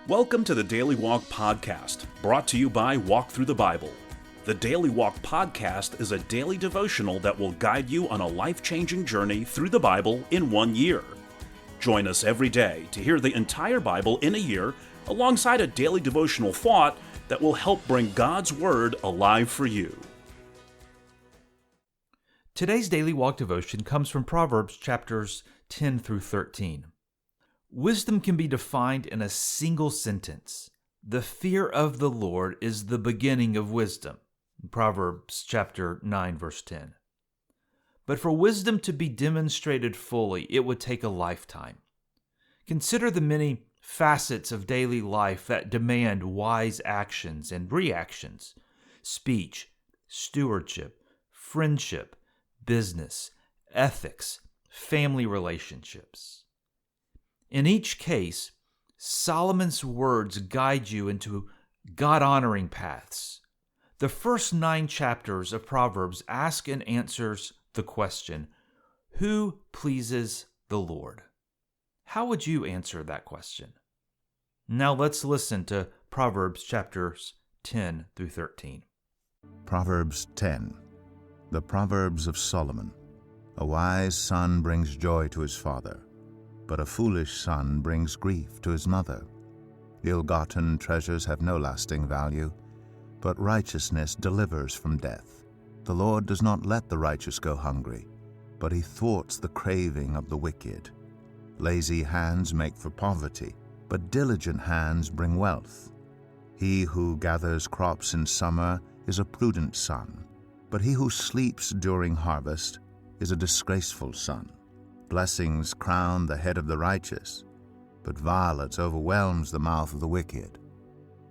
Welcome to the Daily Walk Podcast, brought to you by Walk Thru the Bible. The Daily Walk Podcast is a daily devotional that will guide you on a life-changing journey through the Bible in 1 year. Join us every day to hear the entire Bible in a year, alongside a daily devotional thought that will help bring God's Word alive for you. Today's Daily Walk devotion comes from Proverbs chapters 10 through 13. Wisdom can be defined in a single sentence. The fear of the Lord is the beginning of wisdom. Proverbs chapter 9, verse 10. But for wisdom to be demonstrated fully, it would take a lifetime. Consider the many facets of daily life that demand wise actions and reactions: speech, stewardship, friendship, business, ethics, family relationships. In each case, Solomon's words guide you into God-honoring paths. The first 9 chapters of Proverbs ask and answers the question, who pleases the Lord? How would you answer that question? Now let's listen to Proverbs chapters 10 through 13. Proverbs 10. The Proverbs of Solomon. A wise son brings joy to his father, but a foolish son brings grief to his mother. Ill-gotten treasures have no lasting value, but righteousness delivers from death. The Lord does not let the righteous go hungry, but he thwarts the craving of the wicked. Lazy hands make for poverty, but diligent hands bring wealth. He who gathers crops in summer is a prudent son, but he who sleeps during harvest is a disgraceful son. Blessings crown the head of the righteous, but violence overwhelms the mouth of the wicked.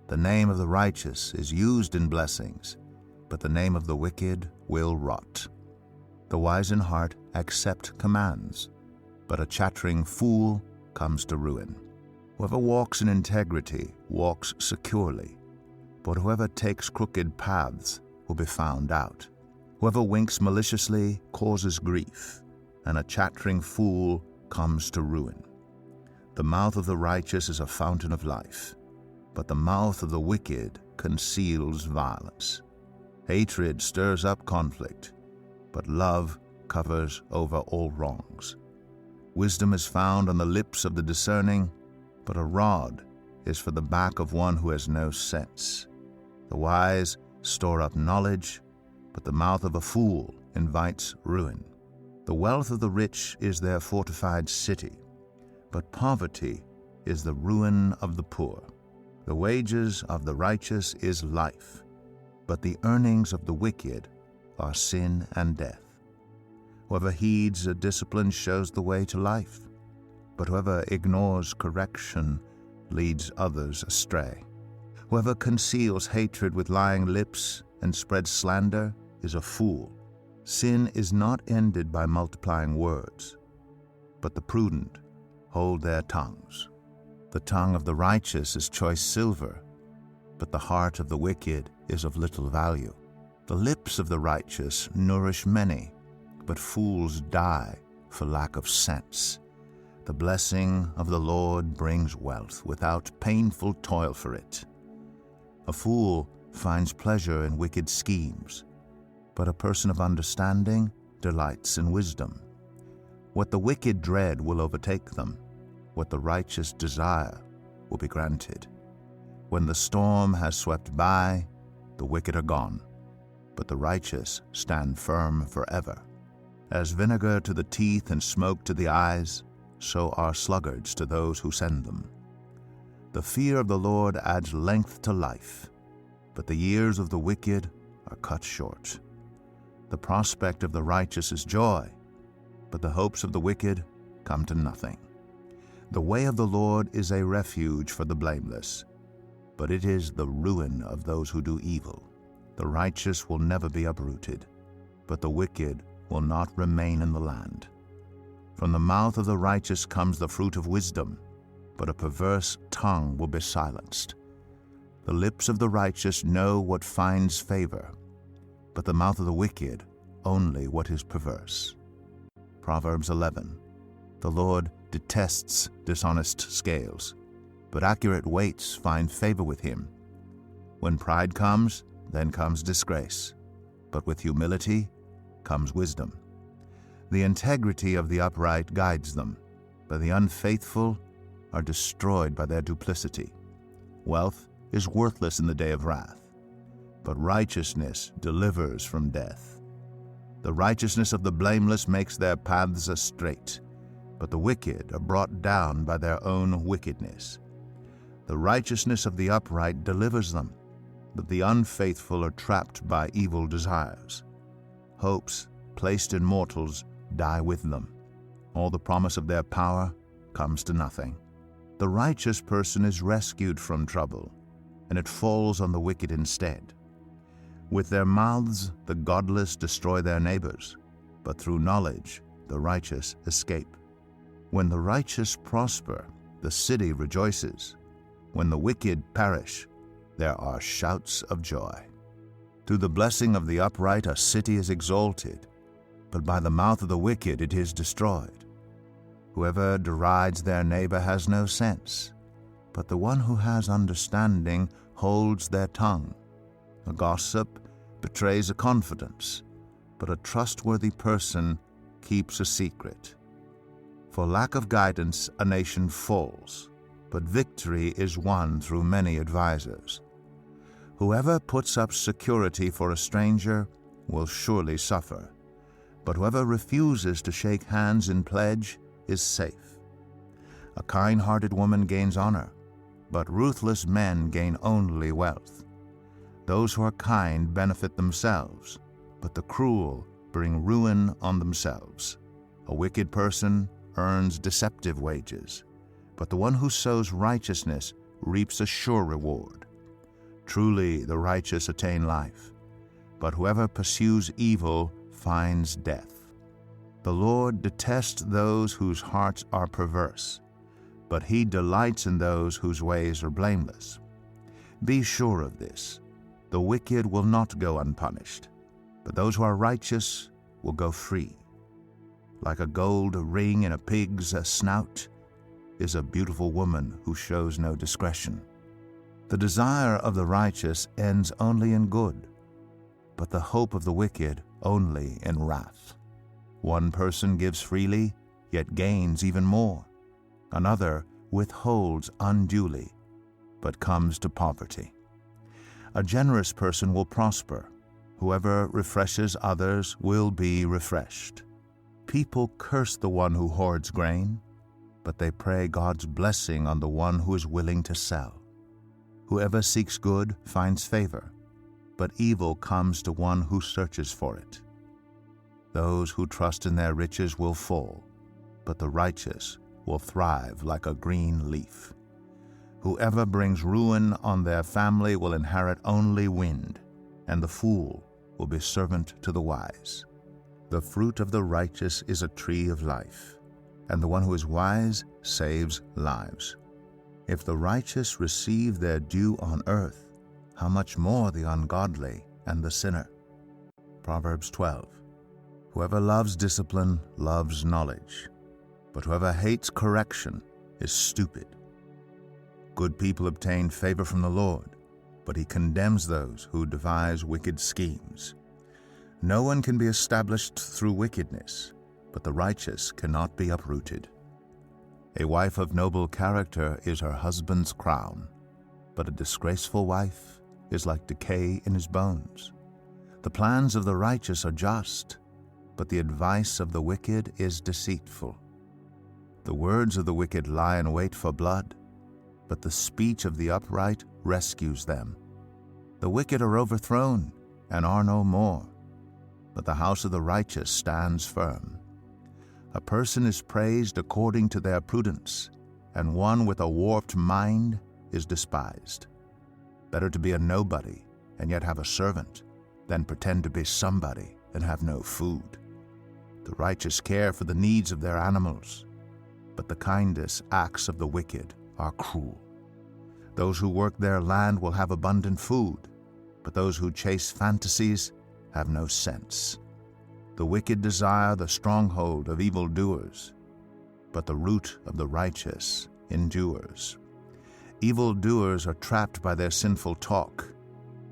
The name of the righteous is used in blessings, but the name of the wicked will rot. The wise in heart accept commands, but a chattering fool comes to ruin. Whoever walks in integrity walks securely, but whoever takes crooked paths will be found out. Whoever winks maliciously causes grief, and a chattering fool comes to ruin. The mouth of the righteous is a fountain of life, but the mouth of the wicked conceals violence. Hatred stirs up conflict, but love covers over all wrongs. Wisdom is found on the lips of the discerning, but a rod is for the back of one who has no sense. The wise store up knowledge, but the mouth of a fool invites ruin. The wealth of the rich is their fortified city, but poverty is the ruin of the poor. The wages of the righteous is life, but the earnings of the wicked are sin and death. Whoever heeds a discipline shows the way to life, but whoever ignores correction leads others astray. Whoever conceals hatred with lying lips and spreads slander is a fool. Sin is not ended by multiplying words, but the prudent hold their tongues. The tongue of the righteous is choice silver, but the heart of the wicked is of little value. The lips of the righteous nourish many, but fools die for lack of sense. The blessing of the Lord brings wealth without painful toil for it. A fool finds pleasure in wicked schemes, but a person of understanding delights in wisdom. What the wicked dread will overtake them. What the righteous desire will be granted. When the storm has swept by, the wicked are gone, but the righteous stand firm forever. As vinegar to the teeth and smoke to the eyes, so are sluggards to those who send them. The fear of the Lord adds length to life, but the years of the wicked are cut short. The prospect of the righteous is joy, but the hopes of the wicked come to nothing. The way of the Lord is a refuge for the blameless, but it is the ruin of those who do evil. The righteous will never be uprooted, but the wicked will not remain in the land. From the mouth of the righteous comes the fruit of wisdom, but a perverse tongue will be silenced. The lips of the righteous know what finds favor, but the mouth of the wicked only what is perverse. Proverbs 11. The Lord detests dishonest scales, but accurate weights find favor with him. When pride comes, then comes disgrace, but with humility comes wisdom. The integrity of the upright guides them, but the unfaithful are destroyed by their duplicity. Wealth is worthless in the day of wrath, but righteousness delivers from death. The righteousness of the blameless makes their paths straight, but the wicked are brought down by their own wickedness. The righteousness of the upright delivers them, but the unfaithful are trapped by evil desires. Hopes placed in mortals die with them. All the promise of their power comes to nothing. The righteous person is rescued from trouble, and it falls on the wicked instead. With their mouths the godless destroy their neighbors, but through knowledge the righteous escape. When the righteous prosper, the city rejoices. When the wicked perish, there are shouts of joy. Through the blessing of the upright a city is exalted, but by the mouth of the wicked it is destroyed. Whoever derides their neighbor has no sense, but the one who has understanding holds their tongue. A gossip betrays a confidence, but a trustworthy person keeps a secret. For lack of guidance a nation falls, but victory is won through many advisers. Whoever puts up security for a stranger will surely suffer, but whoever refuses to shake hands in pledge is safe. A kind-hearted woman gains honor, but ruthless men gain only wealth. Those who are kind benefit themselves, but the cruel bring ruin on themselves. A wicked person earns deceptive wages, but the one who sows righteousness reaps a sure reward. Truly the righteous attain life, but whoever pursues evil finds death. The Lord detests those whose hearts are perverse, but he delights in those whose ways are blameless. Be sure of this, the wicked will not go unpunished, but those who are righteous will go free. Like a gold ring in a pig's snout is a beautiful woman who shows no discretion. The desire of the righteous ends only in good, but the hope of the wicked only in wrath. One person gives freely, yet gains even more. Another withholds unduly, but comes to poverty. A generous person will prosper. Whoever refreshes others will be refreshed. People curse the one who hoards grain, but they pray God's blessing on the one who is willing to sell. Whoever seeks good finds favor, but evil comes to one who searches for it. Those who trust in their riches will fall, but the righteous will thrive like a green leaf. Whoever brings ruin on their family will inherit only wind, and the fool will be servant to the wise. The fruit of the righteous is a tree of life, and the one who is wise saves lives. If the righteous receive their due on earth, how much more the ungodly and the sinner? Proverbs 12. Whoever loves discipline loves knowledge, but whoever hates correction is stupid. Good people obtain favor from the Lord, but he condemns those who devise wicked schemes. No one can be established through wickedness, but the righteous cannot be uprooted. A wife of noble character is her husband's crown, but a disgraceful wife is like decay in his bones. The plans of the righteous are just, but the advice of the wicked is deceitful. The words of the wicked lie in wait for blood, but the speech of the upright rescues them. The wicked are overthrown and are no more, but the house of the righteous stands firm. A person is praised according to their prudence, and one with a warped mind is despised. Better to be a nobody and yet have a servant than pretend to be somebody and have no food. The righteous care for the needs of their animals, but the kindest acts of the wicked are cruel. Those who work their land will have abundant food, but those who chase fantasies have no sense. The wicked desire the stronghold of evildoers, but the root of the righteous endures. Evildoers are trapped by their sinful talk,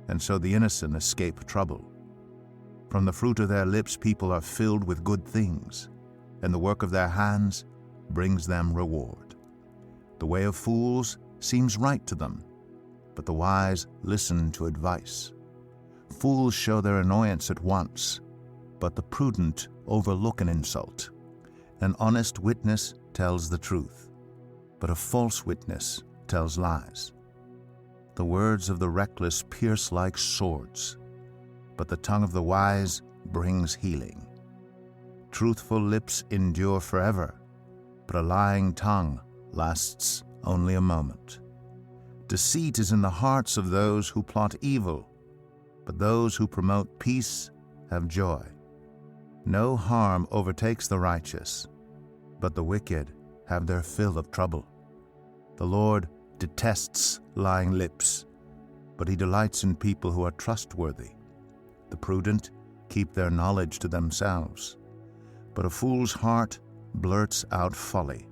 and so the innocent escape trouble. From the fruit of their lips people are filled with good things, and the work of their hands brings them reward. The way of fools seems right to them, but the wise listen to advice. Fools show their annoyance at once, but the prudent overlook an insult. An honest witness tells the truth, but a false witness tells lies. The words of the reckless pierce like swords, but the tongue of the wise brings healing. Truthful lips endure forever, but a lying tongue lasts only a moment. Deceit is in the hearts of those who plot evil, but those who promote peace have joy. No harm overtakes the righteous, but the wicked have their fill of trouble. The Lord detests lying lips, but he delights in people who are trustworthy. The prudent keep their knowledge to themselves, but a fool's heart blurts out folly.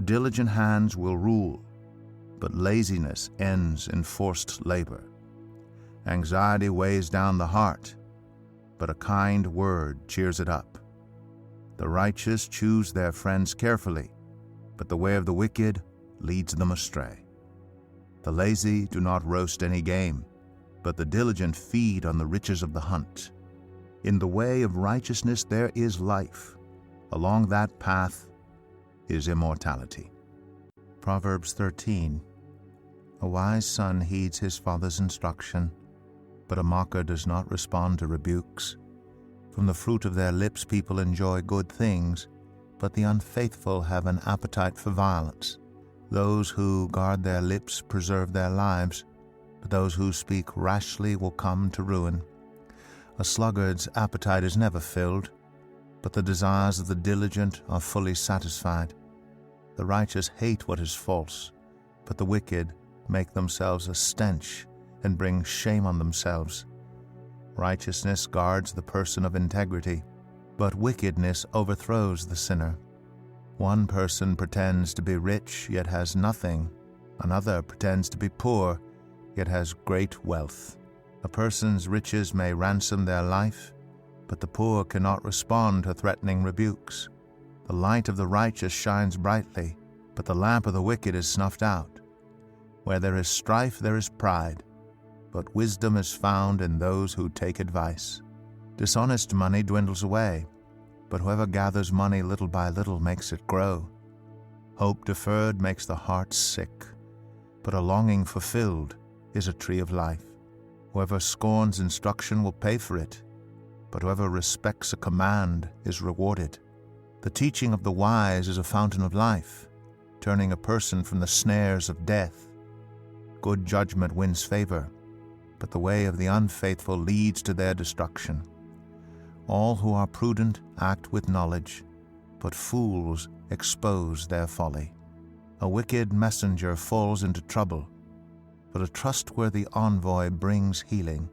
Diligent hands will rule, but laziness ends in forced labor. Anxiety weighs down the heart, but a kind word cheers it up. The righteous choose their friends carefully, but the way of the wicked leads them astray. The lazy do not roast any game, but the diligent feed on the riches of the hunt. In the way of righteousness there is life. Along that path is immortality. Proverbs 13. A wise son heeds his father's instruction, but a mocker does not respond to rebukes. From the fruit of their lips people enjoy good things, but the unfaithful have an appetite for violence. Those who guard their lips preserve their lives, but those who speak rashly will come to ruin. A sluggard's appetite is never filled, but the desires of the diligent are fully satisfied. The righteous hate what is false, but the wicked make themselves a stench and bring shame on themselves. Righteousness guards the person of integrity, but wickedness overthrows the sinner. One person pretends to be rich, yet has nothing. Another pretends to be poor, yet has great wealth. A person's riches may ransom their life, but the poor cannot respond to threatening rebukes. The light of the righteous shines brightly, but the lamp of the wicked is snuffed out. Where there is strife, there is pride, but wisdom is found in those who take advice. Dishonest money dwindles away, but whoever gathers money little by little makes it grow. Hope deferred makes the heart sick, but a longing fulfilled is a tree of life. Whoever scorns instruction will pay for it, but whoever respects a command is rewarded. The teaching of the wise is a fountain of life, turning a person from the snares of death. Good judgment wins favor, but the way of the unfaithful leads to their destruction. All who are prudent act with knowledge, but fools expose their folly. A wicked messenger falls into trouble, but a trustworthy envoy brings healing.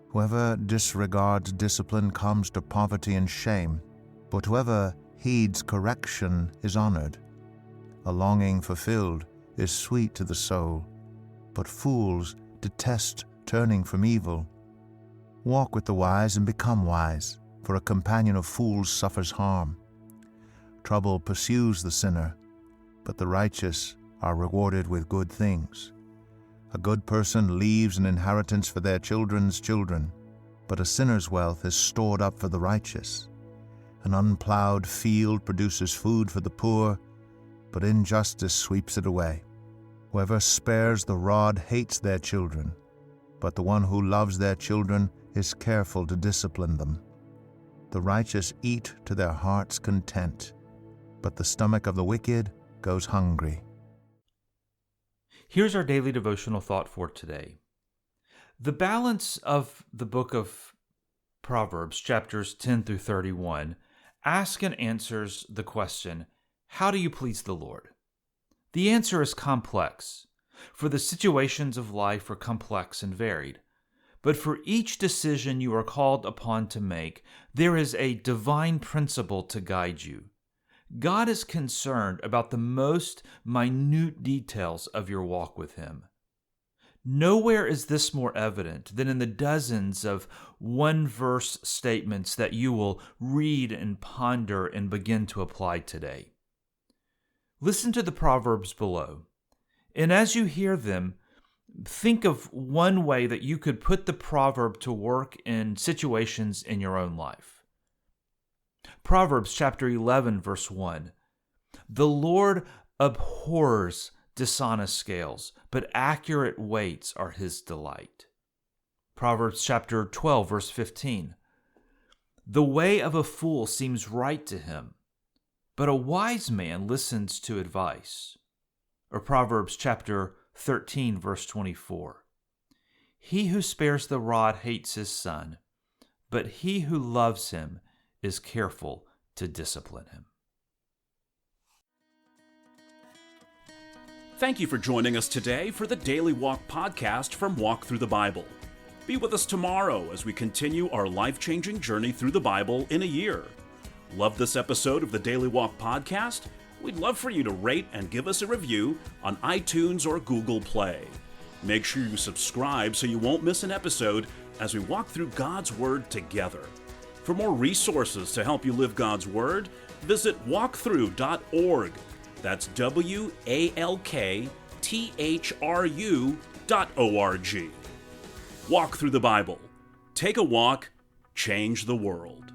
Whoever disregards discipline comes to poverty and shame, but whoever heeds correction is honored. A longing fulfilled is sweet to the soul, but fools detest turning from evil. Walk with the wise and become wise, for a companion of fools suffers harm. Trouble pursues the sinner, but the righteous are rewarded with good things. A good person leaves an inheritance for their children's children, but a sinner's wealth is stored up for the righteous. An unplowed field produces food for the poor, but injustice sweeps it away. Whoever spares the rod hates their children, but the one who loves their children is careful to discipline them. The righteous eat to their heart's content, but the stomach of the wicked goes hungry. Here's our daily devotional thought for today. The balance of the book of Proverbs, chapters 10 through 31, asks and answers the question, how do you please the Lord? The answer is complex, for the situations of life are complex and varied. But for each decision you are called upon to make, there is a divine principle to guide you. God is concerned about the most minute details of your walk with Him. Nowhere is this more evident than in the dozens of one-verse statements that you will read and ponder and begin to apply today. Listen to the Proverbs below, and as you hear them, think of one way that you could put the proverb to work in situations in your own life. Proverbs chapter 11, verse 1. The Lord abhors dishonest scales, but accurate weights are His delight. Proverbs chapter 12, verse 15. The way of a fool seems right to him, but a wise man listens to advice. Or Proverbs chapter 13, verse 24. He who spares the rod hates his son, but he who loves him is careful to discipline him. Thank you for joining us today for the Daily Walk Podcast from Walk Thru the Bible. Be with us tomorrow as we continue our life-changing journey through the Bible in a year. Love this episode of the Daily Walk Podcast? We'd love for you to rate and give us a review on iTunes or Google Play. Make sure you subscribe so you won't miss an episode as we walk through God's Word together. For more resources to help you live God's Word, visit walkthru.org. That's WALKTHRU.org. Walk through the Bible. Take a walk, change the world.